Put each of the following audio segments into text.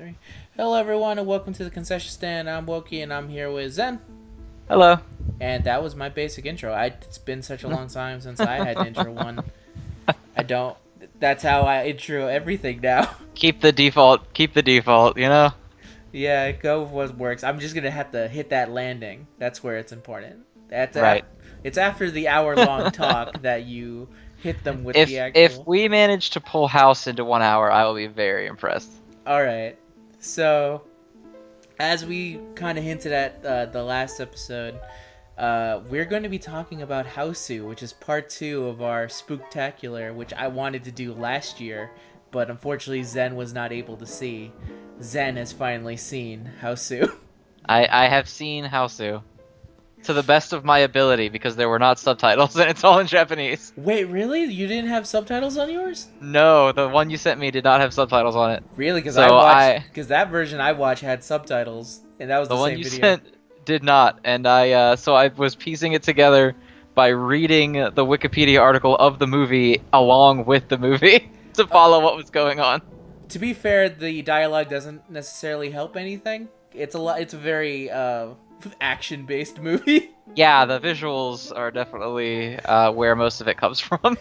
Three. Hello, everyone, and welcome to the Concession Stand. I'm Wokey, and I'm here with Zen. Hello. And that was my basic intro. It's been such a long time since I had to intro one. I don't. That's how I intro everything now. Keep the default. Keep the default. Yeah, go with what works. I'm just gonna have to hit that landing. That's where it's important. Right. It's after the hour-long talk that you hit them with the If actual. we manage to pull House into 1 hour, I will be very impressed. All right. So, as we kind of hinted at the last episode, we're going to be talking about Hausu, which is part 2 of our Spooktacular, which I wanted to do last year, but unfortunately Zen was not able to see. Zen has finally seen Hausu. I have seen Hausu to the best of my ability because there were not subtitles and it's all in Japanese. Wait, really? You didn't have subtitles on yours? No, the one you sent me did not have subtitles on it. Really? Because So I because that version I watched had subtitles, and that was the the one same you video. sent did not, and I was piecing it together by reading the Wikipedia article of the movie along with the movie to Uh, follow what was going on. to be fair, the dialogue doesn't necessarily help anything. It's a lot. It's a very action-based movie. Yeah, the visuals are definitely where most of it comes from.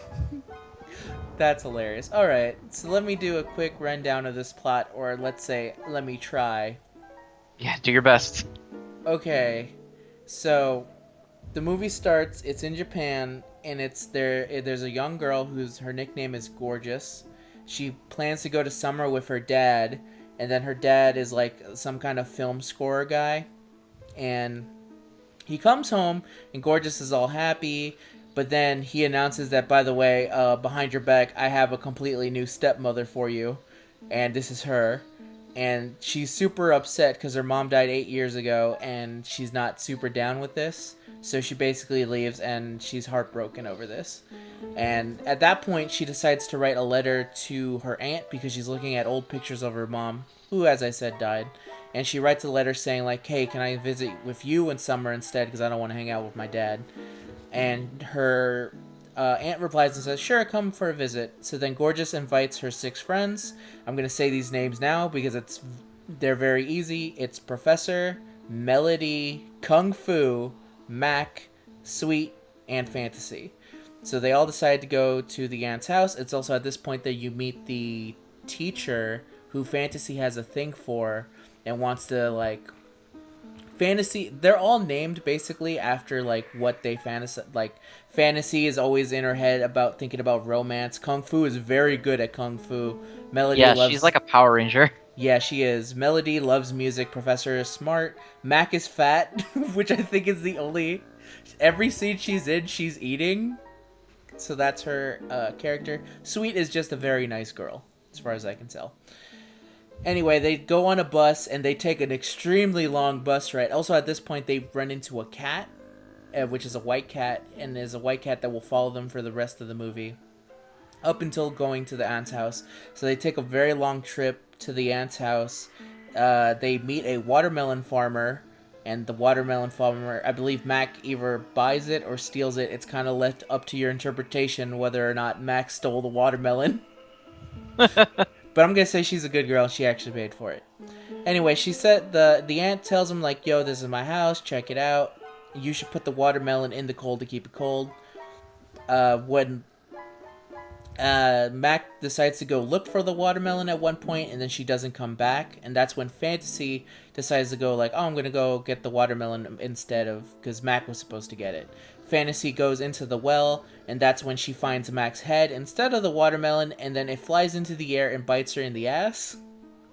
That's hilarious. All right, so let me do a quick rundown of this plot, or let's say, let me try. Yeah, do your best. Okay, so the movie starts. It's in Japan, and it's there. There's a young girl whose her nickname is Gorgeous. She plans to go to summer with her dad, and then her dad is like some kind of film scorer guy, and he comes home, and Gorgeous is all happy. But then he announces that, by the way, behind your back, I have a completely new stepmother for you, and this is her. And she's super upset because her mom died 8 years ago, and she's not super down with this. So she basically leaves, and she's heartbroken over this. And at that point, she decides to write a letter to her aunt because she's looking at old pictures of her mom, who, as I said, died. And she writes a letter saying, like, hey, can I visit with you in summer instead because I don't want to hang out with my dad. And her aunt replies and says, sure, come for a visit. So then Gorgeous invites her 6 friends. I'm going to say these names now because they're very easy. It's Professor, Melody, Kung Fu, Mac, Sweet, and Fantasy. So they all decide to go to the aunt's house. It's also at this point that you meet the teacher who Fantasy has a thing for and wants to, like, fantasy. They're all named basically after like what they fantasy. Like Fantasy is always in her head about thinking about romance. Kung Fu is very good at kung fu. Melody Yeah, she's loves. like a Power Ranger. Yeah, she is. Melody loves music. Professor is smart. Mac is fat, which I think is the only. Every scene she's in, she's eating. So that's her character. Sweet is just a very nice girl, as far as I can tell. Anyway, they go on a bus and they take an extremely long bus ride. Also, at this point, they run into a cat, which is a white cat, and is a white cat that will follow them for the rest of the movie, up until going to the aunt's house. So they take a very long trip to the aunt's house. They meet a watermelon farmer, and the watermelon farmer, I believe Mac either buys it or steals it. It's kind of left up to your interpretation whether or not Mac stole the watermelon. But I'm gonna say she's a good girl. She actually paid for it. Anyway, she said the aunt tells him like, "Yo, this is my house. Check it out. You should put the watermelon in the cold to keep it cold." When Mac decides to go look for the watermelon at one point, and then she doesn't come back, and that's when Fantasy decides to go like, "Oh, I'm gonna go get the watermelon instead of," because Mac was supposed to get it. Fantasy goes into the well, and that's when she finds Mac's head instead of the watermelon, and then it flies into the air and bites her in the ass.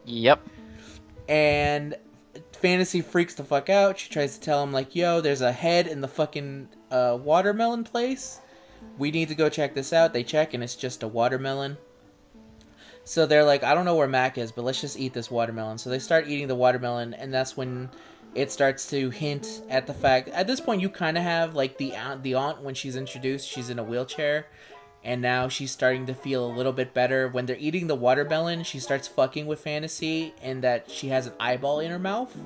Yep. And Fantasy freaks the fuck out. She tries to tell him like, "Yo, there's a head in the fucking watermelon place. We need to go check this out." They check, and it's just a watermelon. So they're like, "I don't know where Mac is, but let's just eat this watermelon." So they start eating the watermelon, and that's when it starts to hint at the fact. At this point, you kind of have like the aunt when she's introduced. She's in a wheelchair, and now she's starting to feel a little bit better. When they're eating the watermelon, she starts fucking with Fantasy, and that she has an eyeball in her mouth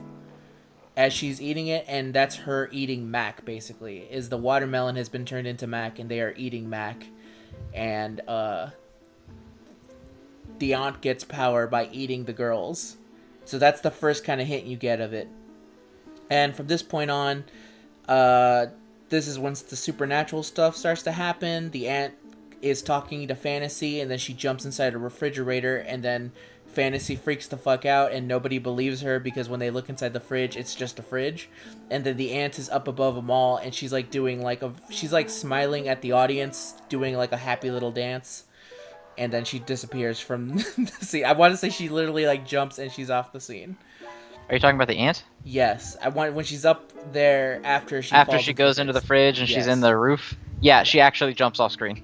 as she's eating it, and that's her eating Mac. Basically, is the watermelon has been turned into Mac, and they are eating Mac, and the aunt gets power by eating the girls. So that's the first kind of hint you get of it. And from this point on, uh, this is once the supernatural stuff starts to happen. The aunt is talking to Fantasy, and then she jumps inside a refrigerator, and then Fantasy freaks the fuck out, and nobody believes her because when they look inside the fridge, it's just a fridge. And then the aunt is up above them all, and she's like doing like she's like smiling at the audience, doing like a happy little dance. And then she disappears from the scene. I want to say she literally like jumps and she's off the scene. Are you talking about the ant? Yes, I want when she's up there after she Goes into the fridge and she's in the roof. Yeah, she actually jumps off screen.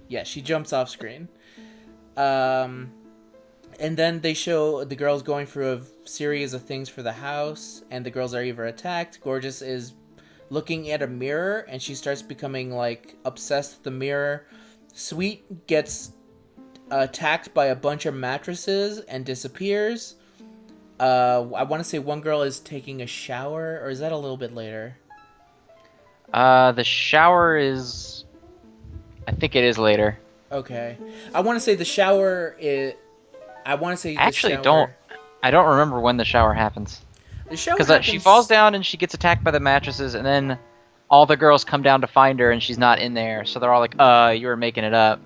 Yeah, she jumps off screen. And then they show the girls going through a series of things for the house, and the girls are either attacked. Gorgeous is looking at a mirror, and she starts becoming like obsessed with the mirror. Sweet gets attacked by a bunch of mattresses and disappears. I want to say one girl is taking a shower, or is that a little bit later? The shower is... I think it is later. Okay. I want to say the shower is... I want to say the Actually, shower... I don't remember when the shower happens. The shower Because she falls down and she gets attacked by the mattresses, and then all the girls come down to find her, and she's not in there. So they're all like, you were making it up.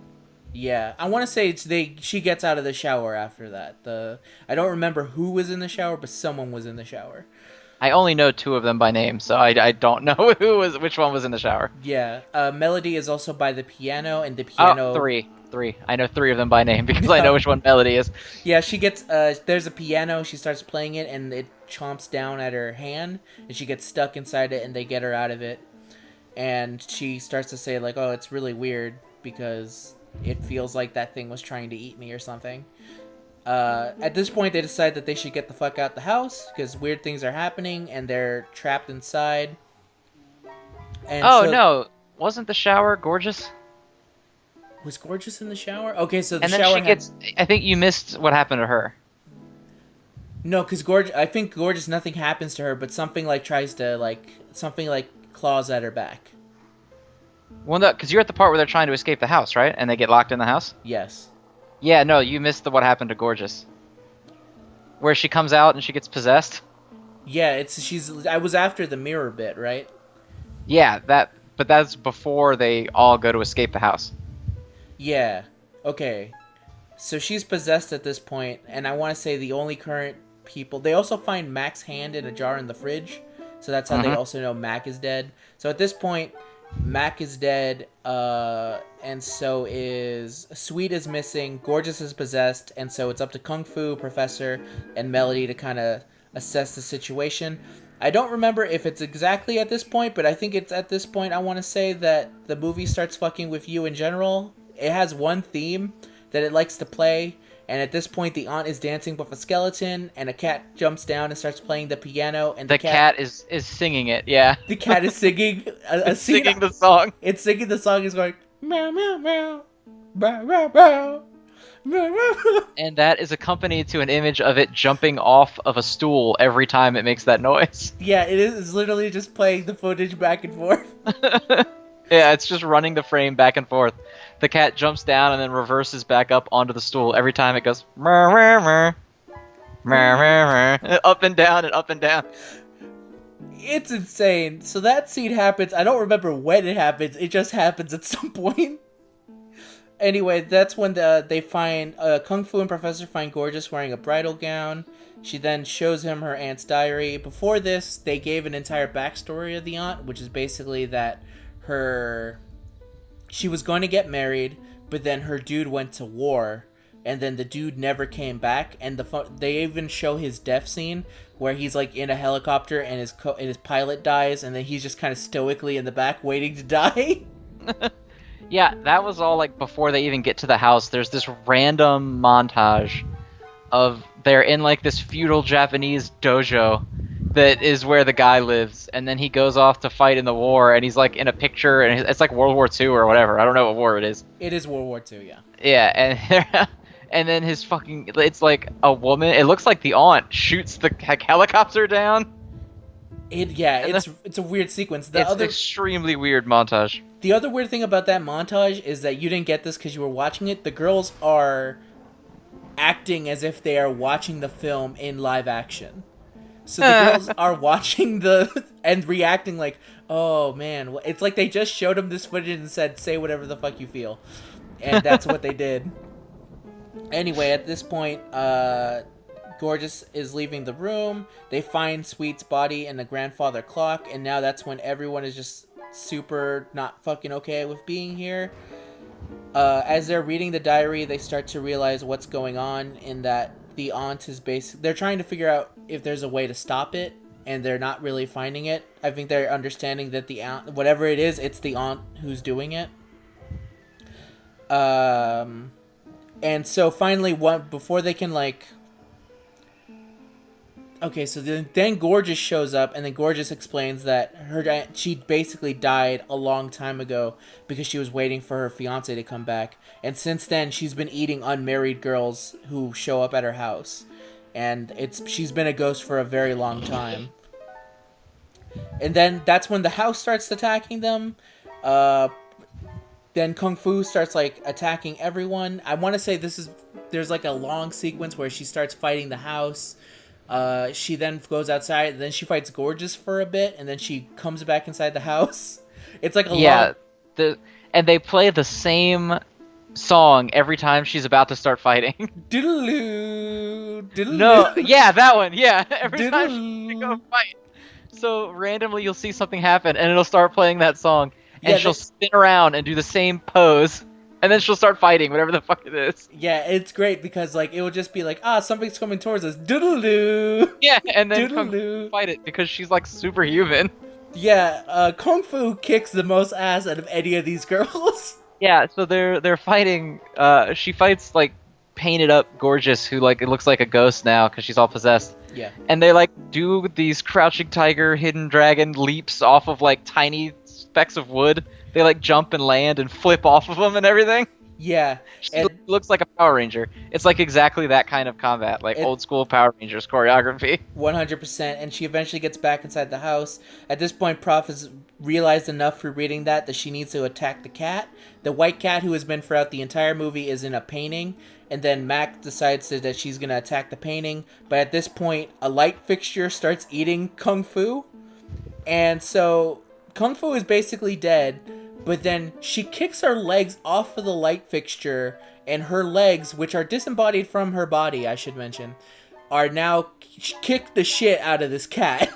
Yeah, I want to say she gets out of the shower after that. I don't remember who was in the shower, but someone was in the shower. I only know 2 of them by name, so I don't know which one was in the shower. Yeah, Melody is also by the piano, and the piano... Oh, 3. I know 3 of them by name because I know which one Melody is. Yeah, she gets... there's a piano, she starts playing it, and it chomps down at her hand, and she gets stuck inside it, and they get her out of it. And she starts to say, like, oh, it's really weird, because it feels like that thing was trying to eat me or something. At this point, they decide that they should get the fuck out the house because weird things are happening and they're trapped inside. And no, wasn't the shower gorgeous? Was Gorgeous in the shower? Okay, so the and then shower she gets... I think you missed what happened to her. No, because I think Gorgeous, nothing happens to her, but something like tries to something like claws at her back. Well, no, because you're at the part where they're trying to escape the house, right? And they get locked in the house? Yes. Yeah, no, you missed what happened to Gorgeous. Where she comes out and she gets possessed? Yeah, I was after the mirror bit, right? Yeah, but that's before they all go to escape the house. Yeah. Okay. So she's possessed at this point, and I want to say the only current people... They also find Mac's hand in a jar in the fridge, so that's how they also know Mac is dead. So at this point... Mac is dead, and so is... Sweet is missing, Gorgeous is possessed, and so it's up to Kung Fu, Professor, and Melody to kind of assess the situation. I don't remember if it's exactly at this point, but I think it's at this point I want to say that the movie starts fucking with you in general. It has one theme that it likes to play, and at this point the aunt is dancing with a skeleton, and a cat jumps down and starts playing the piano, and the cat is singing it, yeah. The cat is singing singing the song. It's singing the song, it's going meow meow meow meow meow meow meow meow. And that is accompanied to an image of it jumping off of a stool every time it makes that noise. Yeah, it is. It's literally just playing the footage back and forth. Yeah, it's just running the frame back and forth. The cat jumps down and then reverses back up onto the stool every time it goes up and down and up and down. It's insane. So that scene happens. I don't remember when it happens. It just happens at some point. Anyway, that's when they find Kung Fu and Professor find Gorgeous wearing a bridal gown. She then shows him her aunt's diary. Before this, they gave an entire backstory of the aunt, which is basically that she was going to get married, but then her dude went to war, and then the dude never came back. And they even show his death scene where he's like in a helicopter and his pilot dies, and then he's just kind of stoically in the back waiting to die. Yeah, that was all like before they even get to the house. There's this random montage of they're in like this feudal Japanese dojo that is where the guy lives, and then he goes off to fight in the war, and he's like in a picture, and it's like World War II or whatever. I don't know what war it is. It is World War II, yeah. Yeah, and and then his fucking... It's like a woman... It looks like the aunt shoots the helicopter down. It's a weird sequence. It's an extremely weird montage. The other weird thing about that montage is that you didn't get this because you were watching it. The girls are acting as if they are watching the film in live action. So the girls are watching the and reacting like, "Oh man!" It's like they just showed them this footage and said, "Say whatever the fuck you feel," and that's what they did. Anyway, at this point, Gorgeous is leaving the room. They find Sweet's body in the grandfather clock, and now that's when everyone is just super not fucking okay with being here. As they're reading the diary, they start to realize what's going on, in that the aunt is they're trying to figure out if there's a way to stop it, and they're not really finding it. I think they're understanding that the aunt, whatever it is, it's the aunt who's doing it. And so finally, before they can like, okay, so then Gorgeous shows up, and then Gorgeous explains that she basically died a long time ago because she was waiting for her fiance to come back, and since then she's been eating unmarried girls who show up at her house, and she's been a ghost for a very long time. And then that's when the house starts attacking them. Then Kung Fu starts like attacking everyone. I want to say there's like a long sequence where she starts fighting the house. She then goes outside, and then she fights Gorgeous for a bit, and then she comes back inside the house. It's like a long... and they play the same song every time she's about to start fighting. Diddle-oo, diddle-oo. No, yeah, that one, yeah. Every time Diddle-oo. she go fight. So randomly you'll see something happen, and it'll start playing that song, and she'll spin around and do the same pose, and then she'll start fighting, whatever the fuck it is. Yeah, it's great because like it will just be like, something's coming towards us. Doodle-doo. Yeah, and then Kung Doodle-doo. Fu fight it because she's like superhuman. Yeah, Kung Fu kicks the most ass out of any of these girls. Yeah, so they're fighting. She fights like painted up Gorgeous, who like it looks like a ghost now because she's all possessed. Yeah. And they like do these crouching tiger, hidden dragon leaps off of like tiny specks of wood. They like jump and land and flip off of them and everything. Yeah. She looks like a Power Ranger. It's like exactly that kind of combat, like old school Power Rangers choreography. 100%, and she eventually gets back inside the house. At this point, Prof has realized enough through reading that she needs to attack the cat. The white cat who has been throughout the entire movie is in a painting, and then Mac decides that she's going to attack the painting. But at this point, a light fixture starts eating Kung Fu, and so Kung Fu is basically dead. But then she kicks her legs off of the light fixture, and her legs, which are disembodied from her body, I should mention, are now kick the shit out of this cat.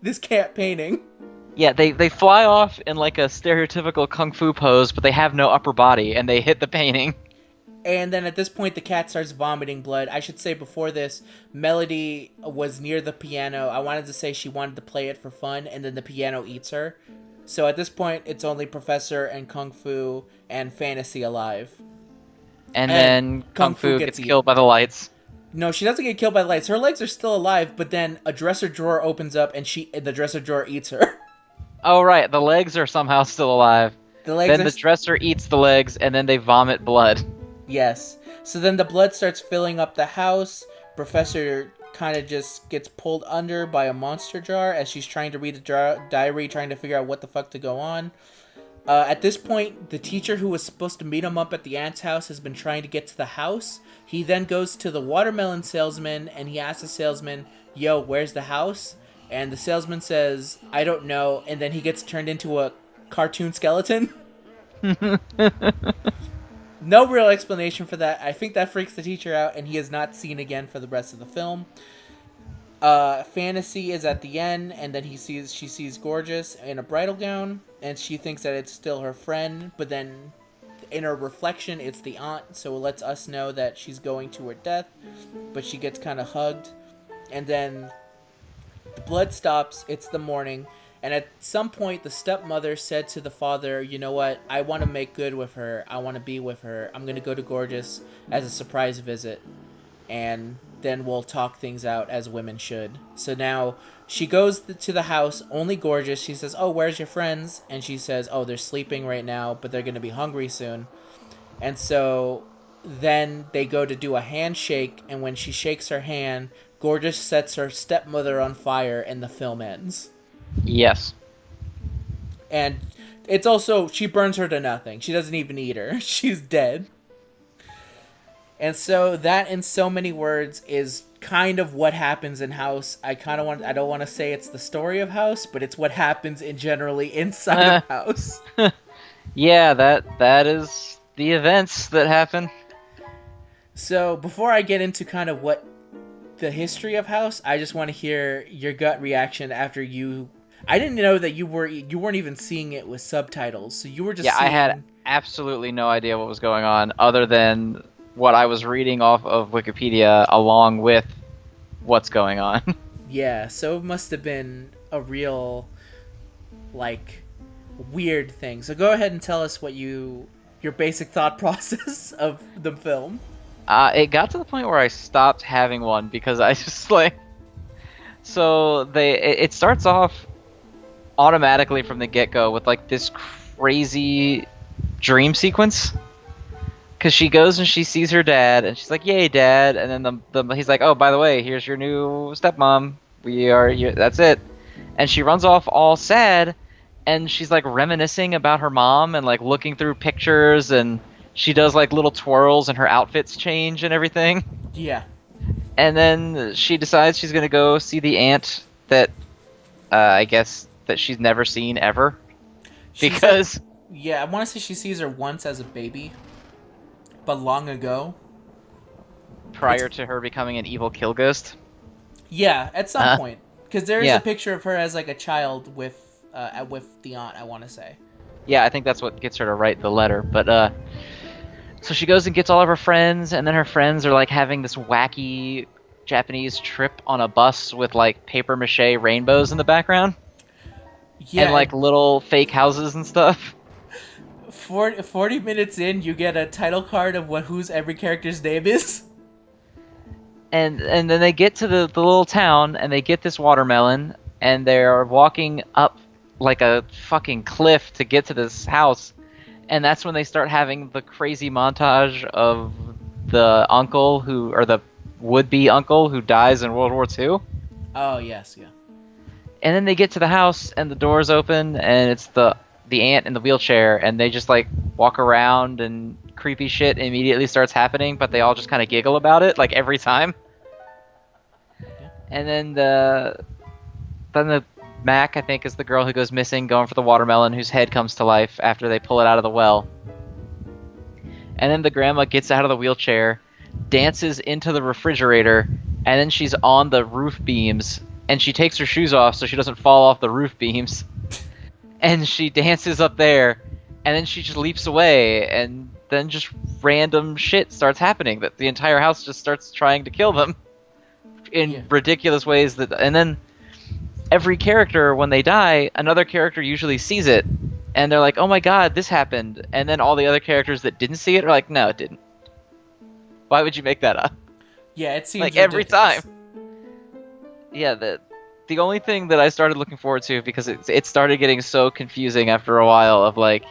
This cat painting. Yeah, they fly off in like a stereotypical Kung Fu pose, but they have no upper body, and they hit the painting. And then at this point, the cat starts vomiting blood. I should say before this, Melody was near the piano. I wanted to say she wanted to play it for fun, and then the piano eats her. So at this point, it's only Professor and Kung Fu and Fantasy alive. And then Kung Fu gets killed by the lights. No, she doesn't get killed by the lights. Her legs are still alive, but then a dresser drawer opens up, and the dresser drawer eats her. Oh, right. The legs are somehow still alive. Then the dresser eats the legs, and then they vomit blood. Yes. So then the blood starts filling up the house. Professor kind of just gets pulled under by a monster jar as she's trying to read the diary, trying to figure out what the fuck to go on. At this point, the teacher who was supposed to meet him up at the aunt's house has been trying to get to the house. He then goes to the watermelon salesman, and he asks the salesman, "Yo, where's the house?" And the salesman says, "I don't know," and then he gets turned into a cartoon skeleton. No real explanation for that. I think that freaks the teacher out, and he is not seen again for the rest of the film. Fantasy is at the end, and then she sees Gorgeous in a bridal gown, and she thinks that it's still her friend, but then in her reflection, it's the aunt, so it lets us know that she's going to her death, but she gets kind of hugged, and then the blood stops. It's the morning, and at some point, the stepmother said to the father, "You know what? I want to make good with her. I want to be with her. I'm going to go to Gorgeous as a surprise visit, and then we'll talk things out as women should." So now she goes to the house, only Gorgeous. She says, "Oh, where's your friends?" And she says, "Oh, they're sleeping right now, but they're going to be hungry soon." And so then they go to do a handshake, and when she shakes her hand, Gorgeous sets her stepmother on fire, and the film ends. Yes. And it's also, she burns her to nothing. She doesn't even eat her. She's dead. And so that, in so many words, is kind of what happens in House. I don't want to say it's the story of House, but it's what happens in generally inside of Uh, House. yeah, that is the events that happen. So before I get into kind of what the history of House, I just want to hear your gut reaction after you. I didn't know that you weren't even seeing it with subtitles, so you were just Yeah, I had seeing. absolutely no idea what was going on other than what I was reading off of Wikipedia along with what's going on. Yeah, so it must have been a real, like, weird thing. So go ahead and tell us your basic thought process of the film. It got to the point where I stopped having one because I just like so it starts off automatically from the get-go with like this crazy dream sequence because she goes and she sees her dad and she's like, "Yay, dad!" And then he's like, "Oh, by the way, here's your new stepmom. That's it." And she runs off all sad, and she's like reminiscing about her mom and like looking through pictures, and she does like little twirls and her outfits change and everything. Yeah, And then she decides she's gonna go see the aunt that I guess that she's never seen ever she's like, because yeah, I want to say she sees her once as a baby, but long ago. It's prior to her becoming an evil kill ghost. Yeah, at some Uh, point, because there is a yeah, picture of her as like a child with the aunt. I want to say. yeah, I think that's what gets her to write the letter. But so she goes and gets all of her friends, and then her friends are like having this wacky Japanese trip on a bus with like paper mache rainbows in the background and Yeah, like little fake houses and stuff. 40 minutes in, you get a title card of whose every character's name is. And then they get to the little town and they get this watermelon and they're walking up like a fucking cliff to get to this house, and that's when they start having the crazy montage of the uncle who or the would-be uncle who dies in World War II. Oh yes, yeah. And then they get to the house and the doors open and it's the aunt in the wheelchair and they just like walk around and creepy shit immediately starts happening, but they all just kind of giggle about it like every time. Yeah. And then the Mac, I think, is the girl who goes missing, going for the watermelon, whose head comes to life after they pull it out of the well. And then the grandma gets out of the wheelchair, dances into the refrigerator, and then she's on the roof beams, and she takes her shoes off so she doesn't fall off the roof beams. And she dances up there, and then she just leaps away, and then just random shit starts happening that the entire house just starts trying to kill them in ridiculous ways and then every character, when they die, another character usually sees it, and they're like, "Oh my god, this happened," and then all the other characters that didn't see it are like, "No, it didn't. Why would you make that up?" Yeah, it seems Like every ridiculous. time. Yeah, the only thing that I started looking forward to because it started getting so confusing after a while of like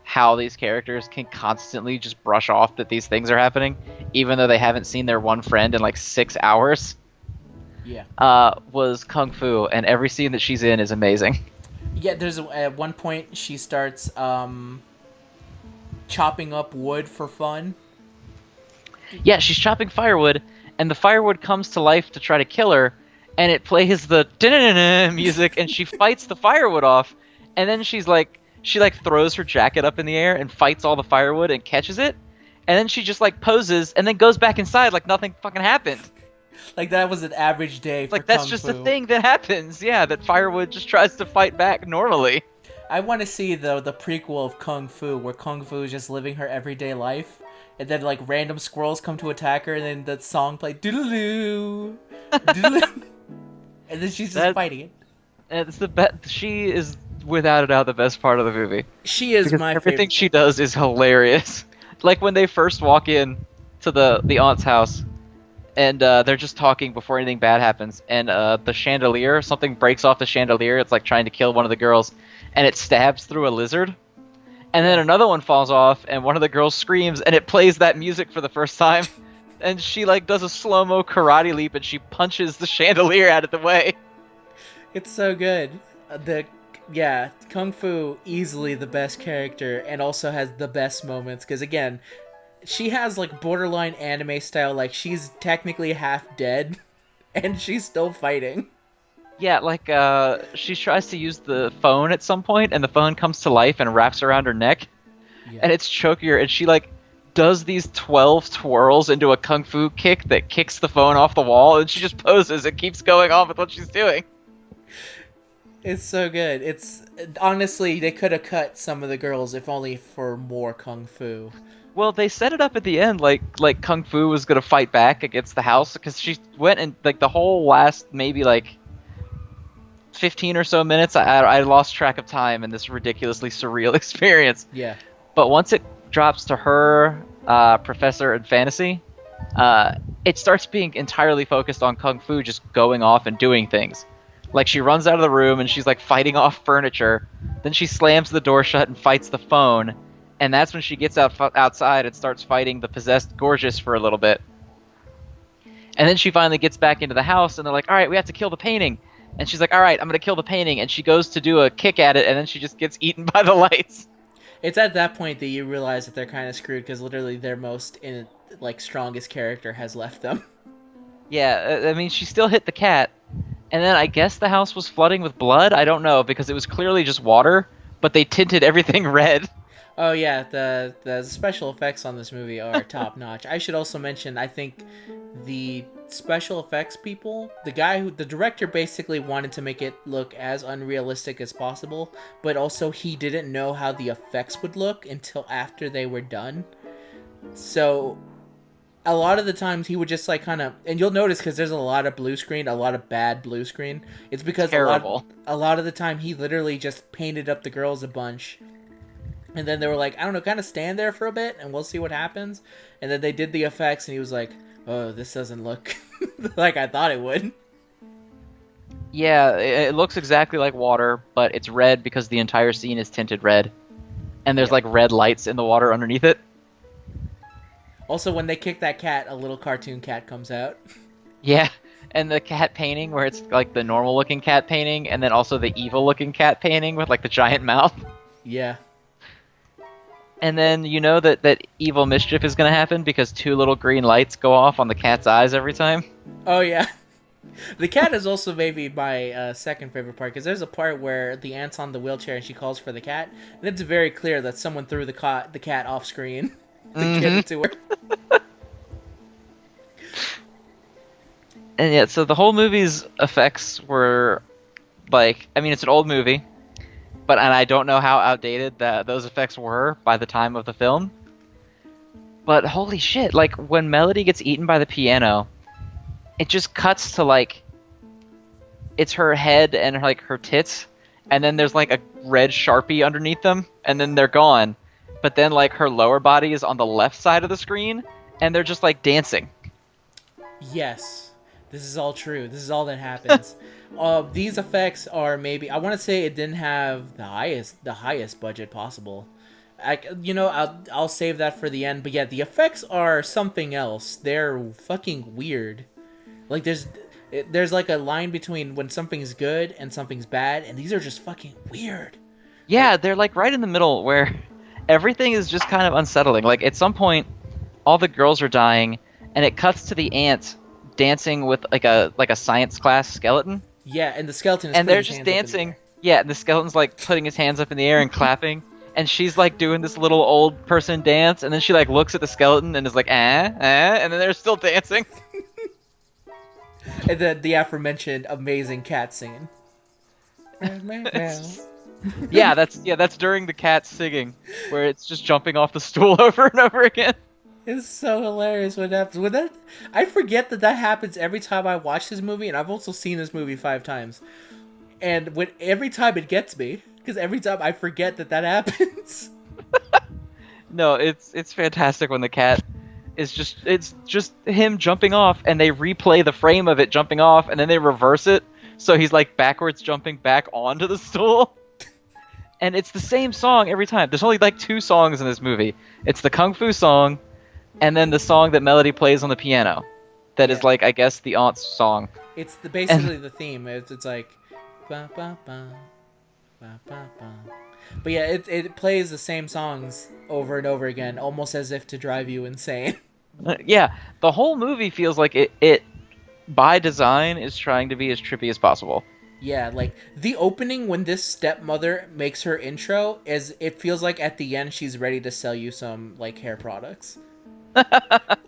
how these characters can constantly just brush off that these things are happening, even though they haven't seen their one friend in like 6 hours. Yeah. Was Kung Fu, and every scene that she's in is amazing. Yeah, at one point she starts chopping up wood for fun. Yeah, she's chopping firewood, and the firewood comes to life to try to kill her, and it plays the music, and she fights the firewood off, and then she throws her jacket up in the air and fights all the firewood and catches it, and then she just like poses and then goes back inside like nothing fucking happened. Like that was an average day for Like that's Kung just Fu. a thing that happens. Yeah, that firewood just tries to fight back normally. I want to see the prequel of Kung Fu, where Kung Fu is just living her everyday life, and then like random squirrels come to attack her, and then the song plays doodaloo, doodaloo, and then she's just That fighting it. it's the best. She is without a doubt the best part of the movie. She is Because my everything favorite. she does is hilarious. Like when they first walk in to the aunt's house, and they're just talking before anything bad happens, and the chandelier, something breaks off the chandelier. It's like trying to kill one of the girls, and it stabs through a lizard. And then another one falls off, and one of the girls screams, and it plays that music for the first time. And she like does a slow-mo karate leap, and she punches the chandelier out of the way. It's so good. Yeah, Kung Fu easily the best character, and also has the best moments because again, she has like borderline anime style, like she's technically half dead and she's still fighting. Yeah, like she tries to use the phone at some point, and the phone comes to life and wraps around her neck, Yeah. and it's choking her, and she like does these 12 twirls into a kung fu kick that kicks the phone off the wall, and she just poses and keeps going on with what she's doing. It's so good. It's honestly they could have cut some of the girls if only for more kung fu. Well, they set it up at the end like kung fu was gonna fight back against the house because she went and like the whole last maybe like 15 or so minutes, I lost track of time in this ridiculously surreal experience. Yeah. But once it drops to her, Professor and Fantasy, it starts being entirely focused on Kung Fu just going off and doing things. Like she runs out of the room and she's like fighting off furniture. Then she slams the door shut and fights the phone. And that's when she gets outside and starts fighting the possessed Gorgeous for a little bit. And then she finally gets back into the house and they're like, all right, we have to kill the painting. And she's like, all right, I'm going to kill the painting. And she goes to do a kick at it and then she just gets eaten by the lights. It's at that point that you realize that they're kind of screwed because literally their most strongest character has left them. Yeah, I mean, she still hit the cat. And then I guess the house was flooding with blood. I don't know because it was clearly just water, but they tinted everything red. Oh yeah, the special effects on this movie are top notch. I should also mention, I think the special effects people, the director basically wanted to make it look as unrealistic as possible, but also he didn't know how the effects would look until after they were done. So a lot of the times he would just like kind of, and you'll notice because there's a lot of blue screen, a lot of bad blue screen. It's because Terrible. a lot of the time he literally just painted up the girls a bunch. And then they were like, I don't know, kind of stand there for a bit and we'll see what happens. And then they did the effects and he was like, oh, this doesn't look like I thought it would. Yeah, it looks exactly like water, but it's red because the entire scene is tinted red. And there's Yeah. like red lights in the water underneath it. Also, when they kick that cat, a little cartoon cat comes out. Yeah, and the cat painting where it's like the normal looking cat painting and then also the evil looking cat painting with like the giant mouth. Yeah. And then you know that evil mischief is going to happen because two little green lights go off on the cat's eyes every time. Oh, yeah. The cat is also maybe my second favorite part because there's a part where the ant's on the wheelchair and she calls for the cat. And it's very clear that someone threw the cat off screen to get it to her. And yeah, so the whole movie's effects were like, I mean, it's an old movie, and I don't know how outdated those effects were by the time of the film. But holy shit, like when Melody gets eaten by the piano, it just cuts to like it's her head and like her tits, and then there's like a red Sharpie underneath them, and then they're gone. But then like her lower body is on the left side of the screen, and they're just like dancing. Yes, this is all true. This is all that happens. These effects are maybe, I want to say it didn't have the highest budget possible. I'll save that for the end. But yeah, the effects are something else. They're fucking weird. Like there's like a line between when something's good and something's bad, and these are just fucking weird. Yeah, they're like right in the middle where everything is just kind of unsettling. Like at some point, all the girls are dying, and it cuts to the ant dancing with like a science class skeleton. Yeah, and the skeleton is And putting they're his just hands up in the dancing. air. Yeah, and the skeleton's like putting his hands up in the air and clapping. And she's like doing this little old person dance, and then she like looks at the skeleton and is like, and then they're still dancing. And then the aforementioned amazing cat scene. Yeah, that's during the cat singing, where it's just jumping off the stool over and over again. It's so hilarious what happens. I forget that happens every time I watch this movie, and I've also seen this movie 5 times. And every time it gets me, because every time I forget that happens. No, it's fantastic when the cat is just him jumping off, and they replay the frame of it jumping off, and then they reverse it, so he's like backwards jumping back onto the stool. And it's the same song every time. There's only like 2 songs in this movie. It's the Kung Fu song, and then the song that Melody plays on the piano. That is like, I guess, the aunt's song. It's basically the theme. It's like, ba ba ba, ba, ba, ba. But yeah, it plays the same songs over and over again, almost as if to drive you insane. Yeah, the whole movie feels like it by design is trying to be as trippy as possible. Yeah, like the opening when this stepmother makes her intro is it feels like at the end she's ready to sell you some like hair products.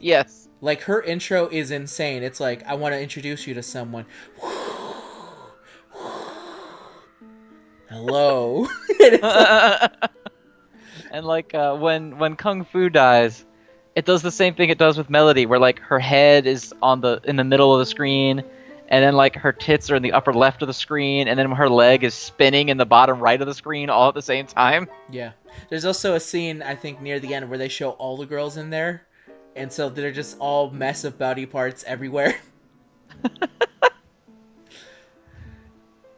Yes. Like her intro is insane. It's like I want to introduce you to someone. Hello. And it's like, And like when Kung Fu dies, it does the same thing it does with Melody, where like her head is on the in the middle of the screen, and then like her tits are in the upper left of the screen, and then her leg is spinning in the bottom right of the screen all at the same time. yeah. There's also a scene I think near the end where they show all the girls in there, and so they're just all mess of body parts everywhere.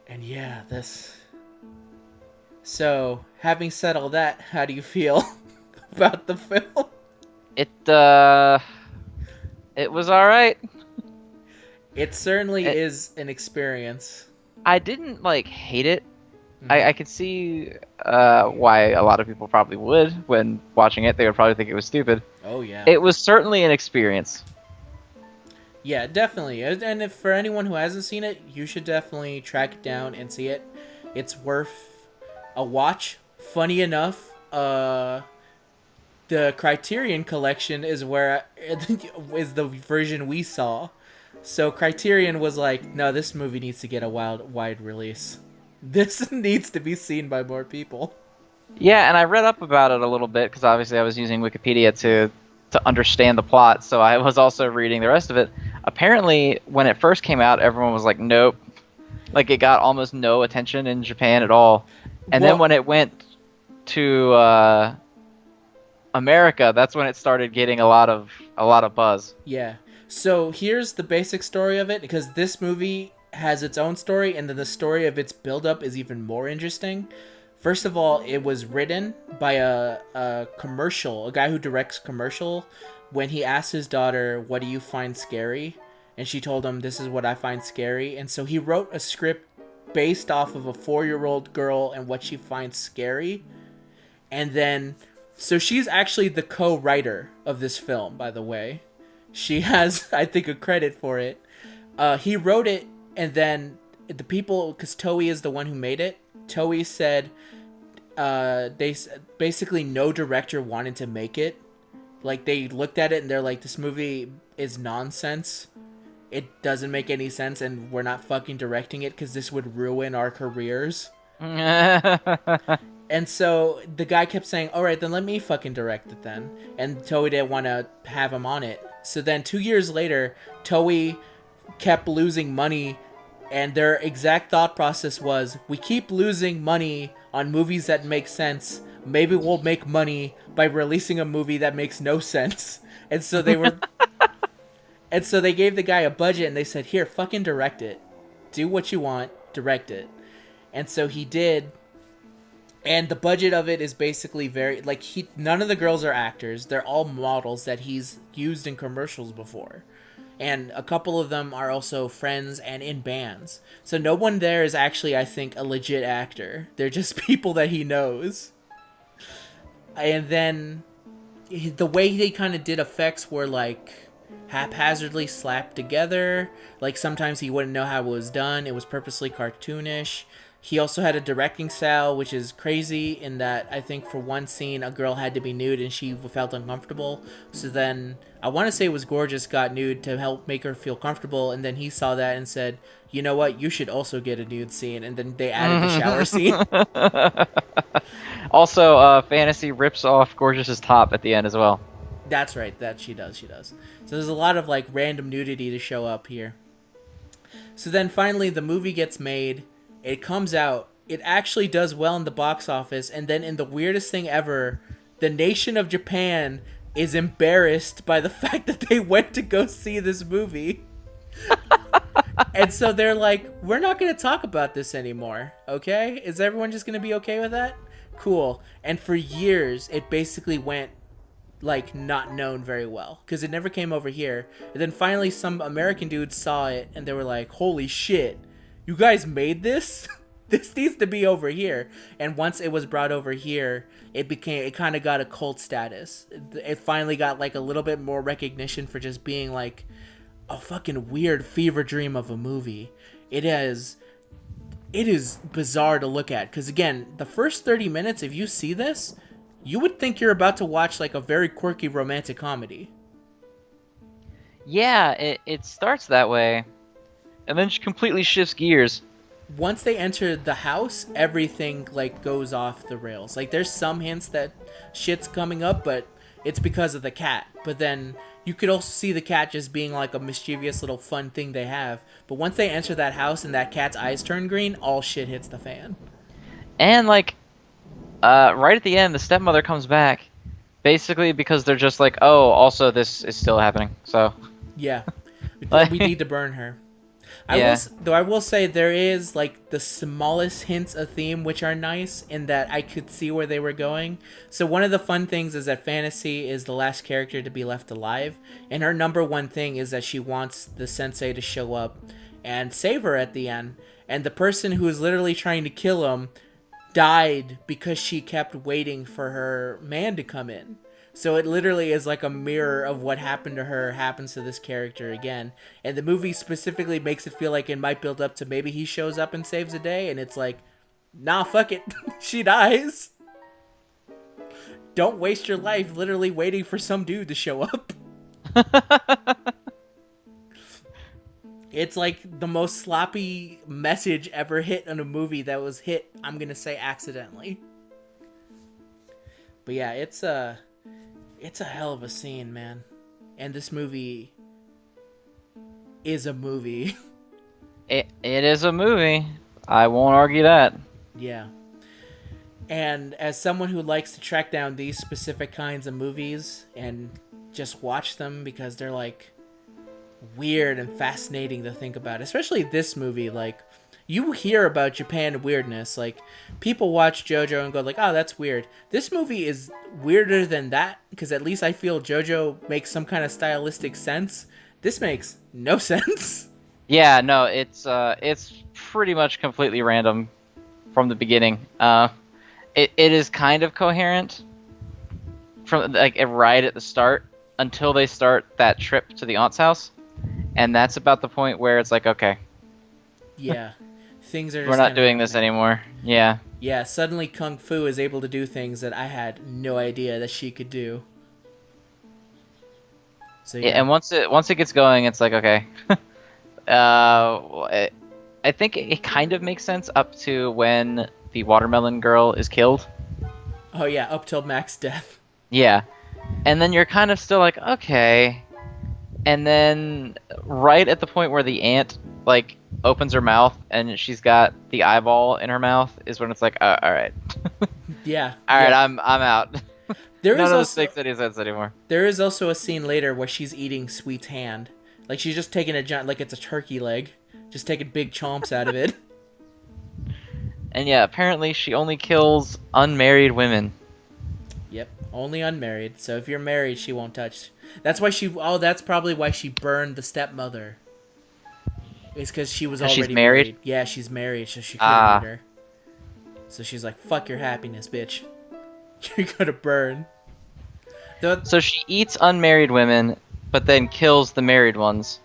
And yeah, this. So, having said all that, how do you feel about the film? It was all right. It certainly It, is an experience. I didn't like hate it. Mhm. I could see why a lot of people probably would when watching it. They would probably think it was stupid. Oh yeah. It was certainly an experience. Yeah, definitely. And if for anyone who hasn't seen it, you should definitely track it down and see it. It's worth a watch. Funny enough, the Criterion collection is where is the version we saw. So Criterion was like, no, this movie needs to get a wide release. This needs to be seen by more people. Yeah, and I read up about it a little bit because obviously I was using Wikipedia to understand the plot, so I was also reading the rest of it. Apparently, when it first came out, everyone was like, "Nope," like it got almost no attention in Japan at all. And Well, then when it went to America, that's when it started getting a lot of buzz. yeah. So here's the basic story of it, because this movie has its own story, and then the story of its build-up is even more interesting. First of all, it was written by a commercial, a guy who directs commercial, when he asked his daughter, "What do you find scary?" And she told him, "This is what I find scary." And so he wrote a script based off of a 4-year-old girl and what she finds scary. And then, so she's actually the co-writer of this film, by the way. She has, I think, a credit for it. He wrote it, and then the people, because Toei is the one who made it, Toei said basically no director wanted to make it. Like, they looked at it and they're like, this movie is nonsense. It doesn't make any sense, and we're not fucking directing it because this would ruin our careers. And so the guy kept saying, all right, then let me fucking direct it then. And Toei didn't want to have him on it. So then 2 years later, Toei kept losing money, and their exact thought process was, we keep losing money on movies that make sense. Maybe we'll make money by releasing a movie that makes no sense. And so they were... and so they gave the guy a budget, and they said, here, fucking direct it. Do what you want, direct it. And so he did... And the budget of it is basically very like none of the girls are actors. They're all models that he's used in commercials before. And a couple of them are also friends and in bands. So no one there is actually, I think, a legit actor. They're just people that he knows. And then the way they kind of did effects were like haphazardly slapped together. Like sometimes he wouldn't know how it was done. It was purposely cartoonish. He also had a directing style, which is crazy in that I think for one scene, a girl had to be nude and she felt uncomfortable. So then, I want to say it was Gorgeous got nude to help make her feel comfortable, and then he saw that and said, you know what, you should also get a nude scene, and then they added the shower scene. Also, Fantasy rips off Gorgeous's top at the end as well. That's right, that she does. So there's a lot of like random nudity to show up here. So then finally the movie gets made. It comes out. It actually does well in the box office. And then in the weirdest thing ever, the nation of Japan is embarrassed by the fact that they went to go see this movie. And so they're like, we're not going to talk about this anymore. Okay? Is everyone just going to be okay with that? Cool. And for years, it basically went like not known very well because it never came over here. And then finally some American dudes saw it and they were like, holy shit. You guys made this? this needs to be over here. And once it was brought over here, it kind of got a cult status. It finally got like a little bit more recognition for just being like a fucking weird fever dream of a movie. It is bizarre to look at, because again, the first 30 minutes, if you see this, you would think you're about to watch like a very quirky romantic comedy. Yeah, it starts that way, and then she completely shifts gears. Once they enter the house, everything like goes off the rails. Like there's some hints that shit's coming up, but it's because of the cat. But then you could also see the cat just being like a mischievous little fun thing they have. But once they enter that house and that cat's eyes turn green, all shit hits the fan. And like, right at the end, the stepmother comes back, basically because they're just like, oh, also this is still happening. So Yeah, we need to burn her. Yeah. I will say there is like the smallest hints of theme which are nice in that I could see where they were going. So one of the fun things is that Fantasy is the last character to be left alive, and her number one thing is that she wants the sensei to show up and save her at the end. And the person who is literally trying to kill him died because she kept waiting for her man to come in. So it literally is like a mirror of what happened to her happens to this character again. And the movie specifically makes it feel like it might build up to maybe he shows up and saves the day, and it's like, nah, fuck it. She dies. Don't waste your life literally waiting for some dude to show up. It's like the most sloppy message ever hit in a movie that was hit, I'm gonna say, accidentally. But yeah, it's a hell of a scene, man. And this movie is a movie. It is a movie. I won't argue that. Yeah. And as someone who likes to track down these specific kinds of movies and just watch them because they're like weird and fascinating to think about, especially this movie, like you hear about Japan weirdness, like people watch JoJo and go like, oh, that's weird. This movie is weirder than that, because at least I feel JoJo makes some kind of stylistic sense. This makes no sense. Yeah, no, it's pretty much completely random from the beginning. It is kind of coherent from like right at the start until they start that trip to the aunt's house, and that's about the point where it's like, okay, yeah, things are. We're not doing this anymore. Yeah. Yeah, suddenly Kung Fu is able to do things that I had no idea that she could do. So Yeah, and once it gets going, it's like, okay. I think it kind of makes sense up to when the watermelon girl is killed. Oh yeah, up till Mac's death. Yeah. And then you're kind of still like, okay. And then right at the point where the aunt like opens her mouth and she's got the eyeball in her mouth is when it's like, all right. Yeah. All right, yeah. I'm out. There None is of also, this makes any sense anymore. There is also a scene later where she's eating Sweet's hand. Like she's just taking a giant, like it's a turkey leg, just taking big chomps out of it. And yeah, apparently she only kills unmarried women. Yep, only unmarried. So if you're married, she won't touch. That's why she. Oh, that's probably why she burned the stepmother. It's because she was 'Cause already she's married? Yeah, she's married, so she couldn't eat her. So she's like, "Fuck your happiness, bitch. You're gonna burn." So she eats unmarried women, but then kills the married ones.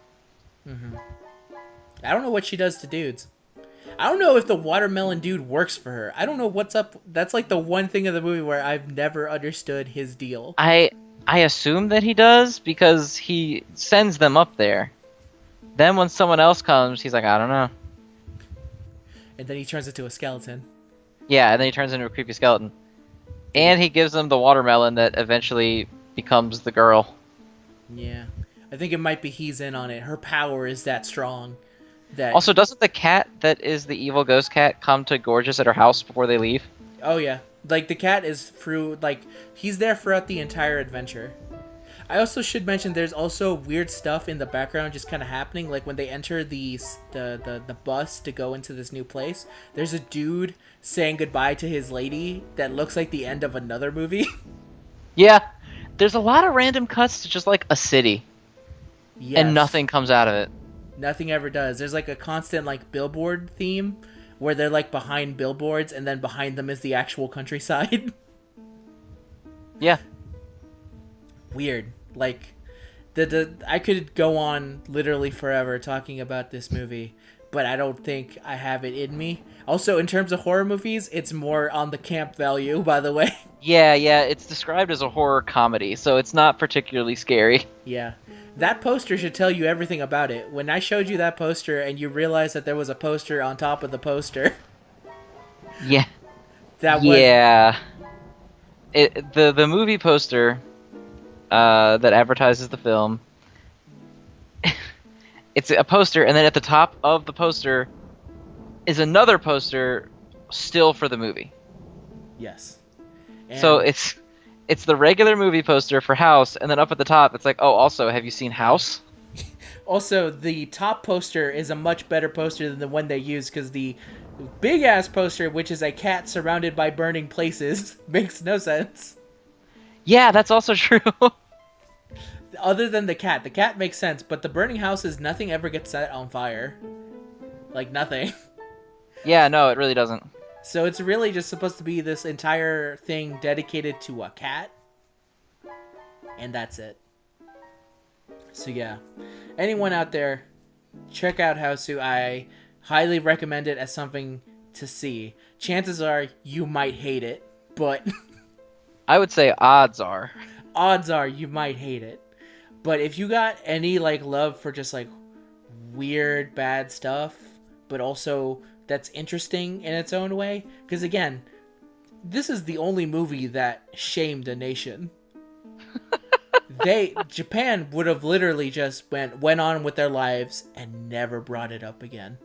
I don't know what she does to dudes. I don't know if the watermelon dude works for her. I don't know what's up. That's like the one thing of the movie where I've never understood his deal. I assume that he does because he sends them up there. Then when someone else comes, he's like, I don't know. And then he turns into a skeleton. Yeah, and then he turns into a creepy skeleton. And he gives them the watermelon that eventually becomes the girl. Yeah. I think it might be he's in on it. Her power is that strong. That Also, doesn't the cat that is the evil ghost cat come to Gorgeous at her house before they leave? Oh yeah. Like the cat is through, like he's there throughout the entire adventure. I also should mention there's also weird stuff in the background just kind of happening. Like when they enter the bus to go into this new place, there's a dude saying goodbye to his lady that looks like the end of another movie. Yeah, there's a lot of random cuts to just like a city. Yes. And nothing comes out of it. Nothing ever does. There's like a constant like billboard theme where they're like behind billboards and then behind them is the actual countryside. Yeah. Weird. Like I could go on literally forever talking about this movie, but I don't think I have it in me. Also, in terms of horror movies, it's more on the camp value, by the way. Yeah, it's described as a horror comedy, so it's not particularly scary. Yeah. That poster should tell you everything about it. When I showed you that poster and you realized that there was a poster on top of the poster, Yeah. that was Yeah. The movie poster that advertises the film, it's a poster, and then at the top of the poster is another poster still for the movie. yes. And So it's the regular movie poster for House, and then up at the top it's like, oh, also, have you seen House? also, the top poster is a much better poster than the one they use, because the big ass poster, which is a cat surrounded by burning places, makes no sense. Yeah, that's also true. Other than the cat makes sense, but the burning houses, nothing ever gets set on fire. Like, nothing. Yeah, no, it really doesn't. So it's really just supposed to be this entire thing dedicated to a cat. And that's it. So yeah. Anyone out there, check out Hausu. I highly recommend it as something to see. Chances are you might hate it, but I would say odds are. odds are you might hate it. But if you got any like love for just like weird bad stuff, but also that's interesting in its own way, because again, this is the only movie that shamed a nation. Japan would have literally just went on with their lives and never brought it up again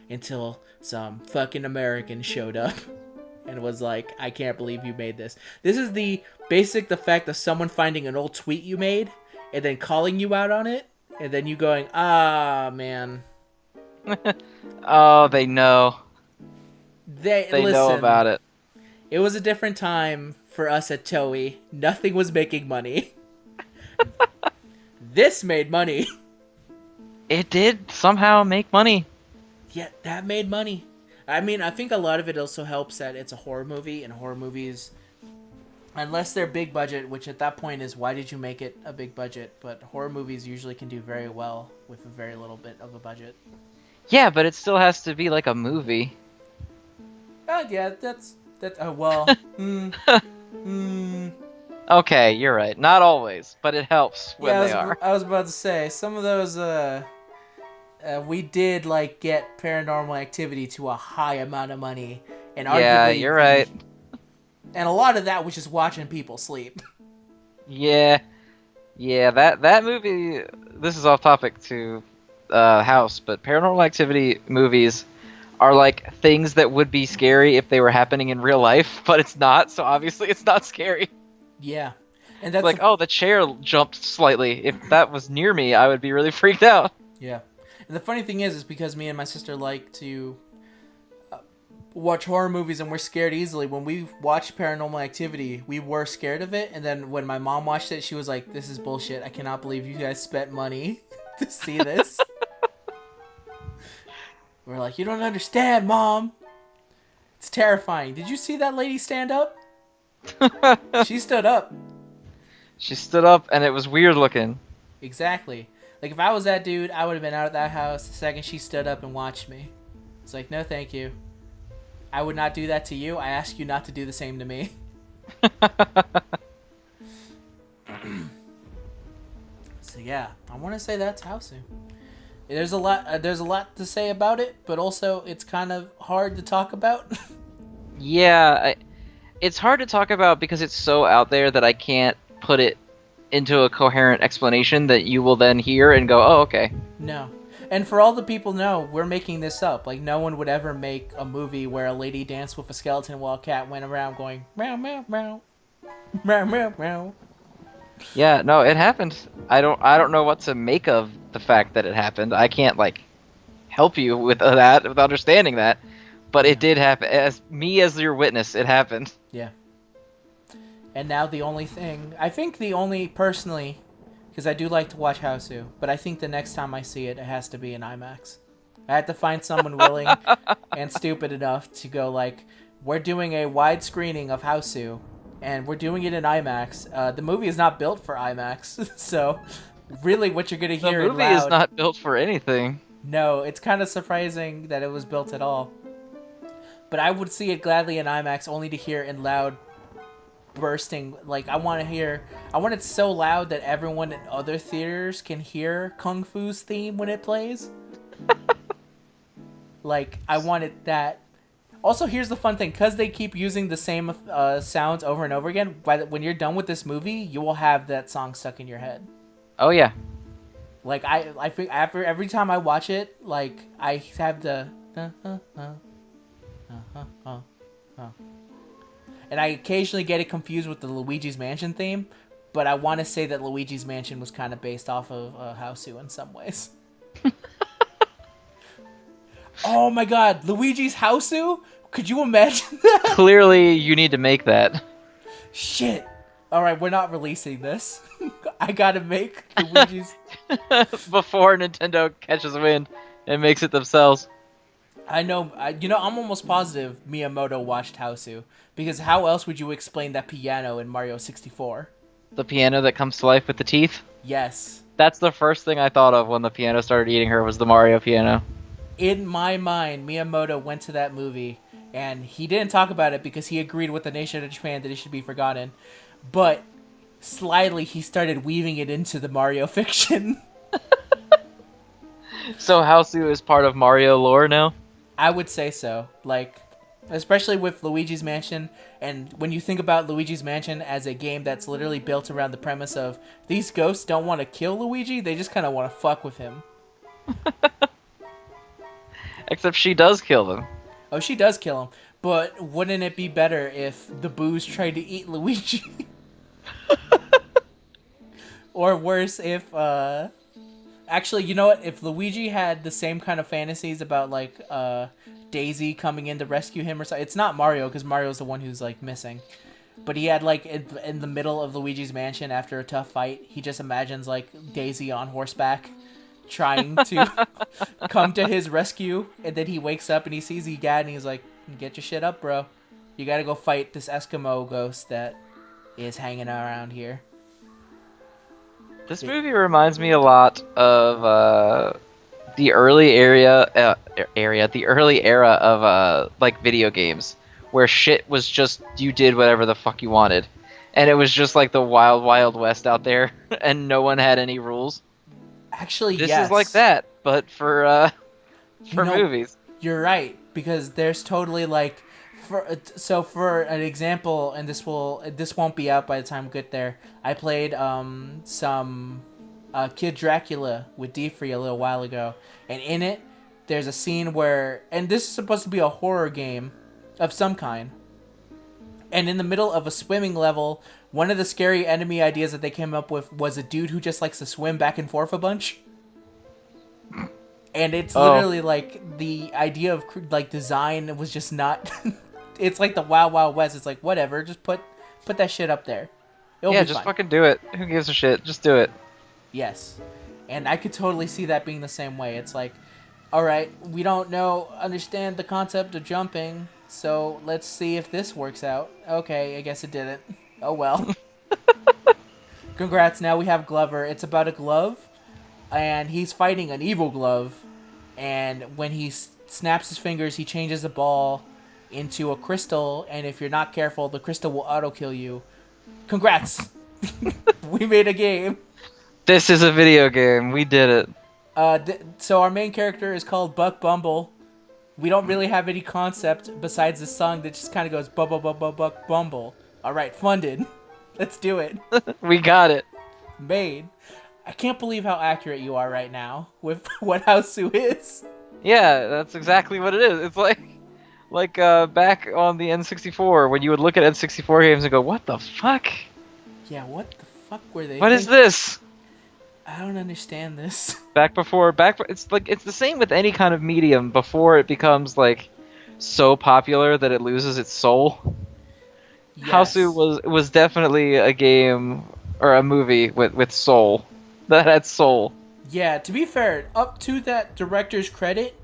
until some fucking American showed up and was like, I can't believe you made this. This is the fact of someone finding an old tweet you made and then calling you out on it, and then you going, ah, man. Oh, they know. They Know listen, about it. it was a different time for us at Toei. Nothing was making money. This made money. It did somehow make money. Yeah, that made money. I mean, I think a lot of it also helps that it's a horror movie, and horror movies, unless they're big budget, which at that point is why did you make it a big budget? But horror movies usually can do very well with a very little bit of a budget. Yeah, but it still has to be like a movie. Oh yeah, that's well. Okay, you're right. Not always, but it helps when Yeah, they are. I was about to say some of those. We did like get Paranormal Activity to a high amount of money, and Yeah, arguably you're right. And a lot of that was just watching people sleep. Yeah, that movie. This is off topic to House, but Paranormal Activity movies are like things that would be scary if they were happening in real life, but it's not. So obviously, it's not scary. Yeah, and that's Like, oh, the chair jumped slightly. If that was near me, I would be really freaked out. yeah. And the funny thing is because me and my sister like to watch horror movies and we're scared easily. When we watched Paranormal Activity, we were scared of it, and then when my mom watched it, she was like, "This is bullshit. I cannot believe you guys spent money to see this." We're like, "You don't understand, Mom. It's terrifying. Did you see that lady stand up? She stood up." She stood up, and it was weird looking. Exactly. Like, if I was that dude, I would have been out of that house the second she stood up and watched me. It's like, no thank you. I would not do that to you. I ask you not to do the same to me. So yeah, I want to say that's Hausu. There's a lot to say about it, but also it's kind of hard to talk about. Yeah, it's hard to talk about because it's so out there that I can't put it into a coherent explanation that you will then hear and go, oh, okay. No. And for all the people know, we're making this up. Like, no one would ever make a movie where a lady danced with a skeleton while a cat went around going, meow, meow, meow. Meow, meow, meow. Yeah, no, it happened. I don't know what to make of the fact that it happened. I can't, like, help you with that, with understanding that. But it did happen. As your witness, it happened. Yeah. And now the only thing... I think the only, personally... Because I do like to watch Hausu, but I think the next time I see it, it has to be in IMAX. I had to find someone willing and stupid enough to go like, we're doing a wide screening of Hausu, and we're doing it in IMAX. The movie is not built for IMAX, so really what you're gonna The hear in movie is loud. not built for anything. No, it's kind of surprising that it was built at all. But I would see it gladly in IMAX only to hear in loud bursting. Like, I want it so loud that everyone in other theaters can hear Kung Fu's theme when it plays. Like, I want it that. Also, here's the fun thing. Because they keep using the same sounds over and over again, when you're done with this movie, you will have that song stuck in your head. Oh yeah. Like, I think after every time I watch it, like, I have the... And I occasionally get it confused with the Luigi's Mansion theme, but I want to say that Luigi's Mansion was kind of based off of Hausu in some ways. Oh my god, Luigi's Hausu? Could you imagine that? Clearly, you need to make that. Shit. Alright, we're not releasing this. I gotta make Luigi's... Before Nintendo catches wind and makes it themselves. I know, I'm almost positive Miyamoto watched Hausu, because how else would you explain that piano in Mario 64? The piano that comes to life with the teeth? Yes. That's the first thing I thought of when the piano started eating her, was the Mario piano. In my mind, Miyamoto went to that movie, and he didn't talk about it because he agreed with the nation of Japan that it should be forgotten, but slyly he started weaving it into the Mario fiction. So Hausu is part of Mario lore now? I would say so. Like, especially with Luigi's Mansion, and when you think about Luigi's Mansion as a game that's literally built around the premise of these ghosts don't want to kill Luigi, they just kind of want to fuck with him. Except she does kill them. Oh, she does kill him, but wouldn't it be better if the boos tried to eat Luigi? Or worse, if, actually, you know what? If Luigi had the same kind of fantasies about, like, Daisy coming in to rescue him or something. It's not Mario, because Mario's the one who's, like, missing. But he had, like, in the middle of Luigi's Mansion, after a tough fight, he just imagines, like, Daisy on horseback trying to come to his rescue. And then he wakes up and he sees Egad and he's like, get your shit up, bro. You gotta go fight this Eskimo ghost that is hanging around here. This movie reminds me a lot of the early the early era of like video games, where shit was just you did whatever the fuck you wanted, and it was just like the wild wild west out there, and no one had any rules. Actually, This yes. is like that, but for movies. You're right, because there's totally like, for an example, and this won't be out by the time we get there. I played some Kid Dracula with D-Free a little while ago, and in it there's a scene where, and this is supposed to be a horror game of some kind, and in the middle of a swimming level, one of the scary enemy ideas that they came up with was a dude who just likes to swim back and forth a bunch. And it's literally like the idea of like design was just not. It's like the Wild Wild West. It's like whatever, just put that shit up there. It'll Yeah, be just fine. fucking do it. Who gives a shit? Just do it. Yes, and I could totally see that being the same way. It's like, all right, we don't understand the concept of jumping, so let's see if this works out. Okay, I guess it didn't. Oh well. Congrats, now we have Glover. It's about a glove, and he's fighting an evil glove, and when he snaps his fingers, he changes the ball into a crystal, and if you're not careful, the crystal will auto-kill you. Congrats! We made a game. This is a video game. We did it. So our main character is called Buck Bumble. We don't really have any concept besides the song that just kind of goes Buck Bumble. Alright, funded. Let's do it. We got it. Made. I can't believe how accurate you are right now with what Hausu is. Yeah, that's exactly what it is. It's like back on the N64 when you would look at N64 games and go, "What the fuck? Yeah, what the fuck were they What is thinking? this?" I don't understand this. It's like it's the same with any kind of medium before it becomes like so popular that it loses its soul. Yes. Hausu was definitely a game or a movie with soul that had soul. Yeah, to be fair, up to that director's credit,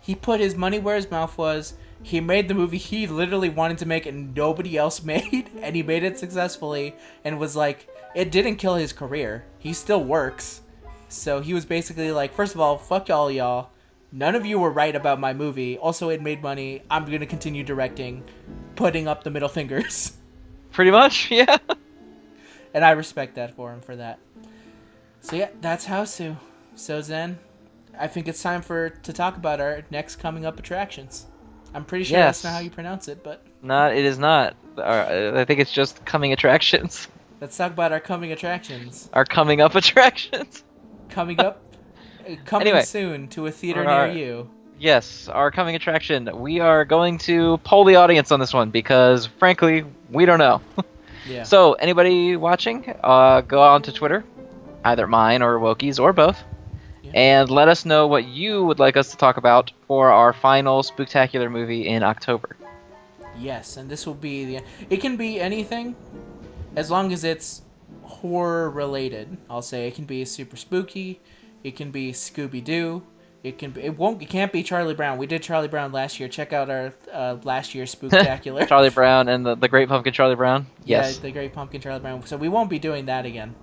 He put his money where his mouth was. He made the movie he literally wanted to make and nobody else made, and he made it successfully, and was like, it didn't kill his career. He still works. So he was basically like, first of all, fuck y'all. None of you were right about my movie. Also, it made money. I'm going to continue directing, putting up the middle fingers. Pretty much, yeah. And I respect that for him for that. So yeah, that's Hausu. So Zen, I think it's time to talk about our next coming up attractions. I'm pretty sure Yes. that's not how you pronounce it, but It is not. I think it's just coming attractions. let's talk about our coming attractions. Our coming up attractions. Coming up, coming Anyway, soon to a theater our- near you. Yes, our coming attraction. We are going to poll the audience on this one because, frankly, we don't know. Yeah. So, anybody watching, go on to Twitter, either mine or Wokey's or both, Yeah. and let us know what you would like us to talk about for our final Spooktacular movie in October. Yes, and this will be it can be anything, as long as it's horror related. I'll say it can be super spooky. It can be Scooby Doo. It can't be Charlie Brown. We did Charlie Brown last year. Check out our last year's Spooktacular. Charlie Brown and the Great Pumpkin Charlie Brown. Yes. Yeah, the Great Pumpkin Charlie Brown. So we won't be doing that again.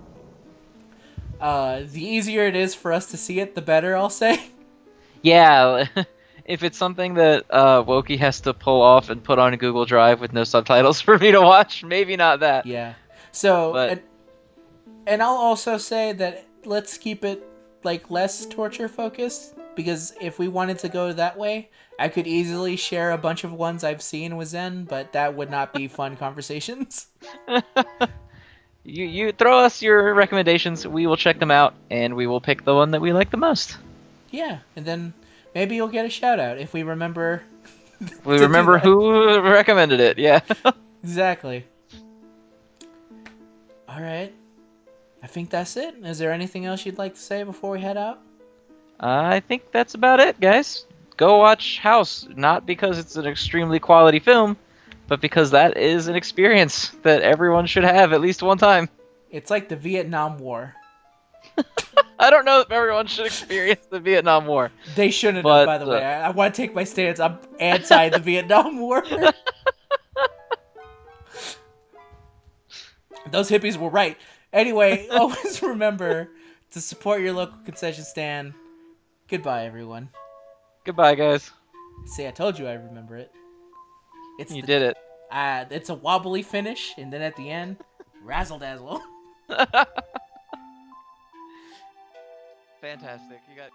The easier it is for us to see it, the better, I'll say. Yeah. If it's something that Wokey has to pull off and put on Google Drive with no subtitles for me to watch, maybe not that. Yeah. So, But- and I'll also say that let's keep it like less torture focused, because if we wanted to go that way, I could easily share a bunch of ones I've seen with Zen, but that would not be fun conversations. You throw us your recommendations, we will check them out, and we will pick the one that we like the most. Yeah, and then maybe you'll get a shout out if we remember. We to do remember that. who recommended it, yeah. Exactly. All right. I think that's it. Is there anything else you'd like to say before we head out? I think that's about it, guys. Go watch House, not because it's an extremely quality film, but because that is an experience that everyone should have at least one time. It's like the Vietnam War. I don't know if everyone should experience the Vietnam War. They shouldn't But, have, by the way. I want to take my stance. I'm anti the Vietnam War. Those hippies were right. Anyway, always remember to support your local concession stand. Goodbye, everyone. Goodbye, guys. See, I told you I remember it. You did it. It's a wobbly finish, and then at the end, razzle dazzle. Fantastic. You got.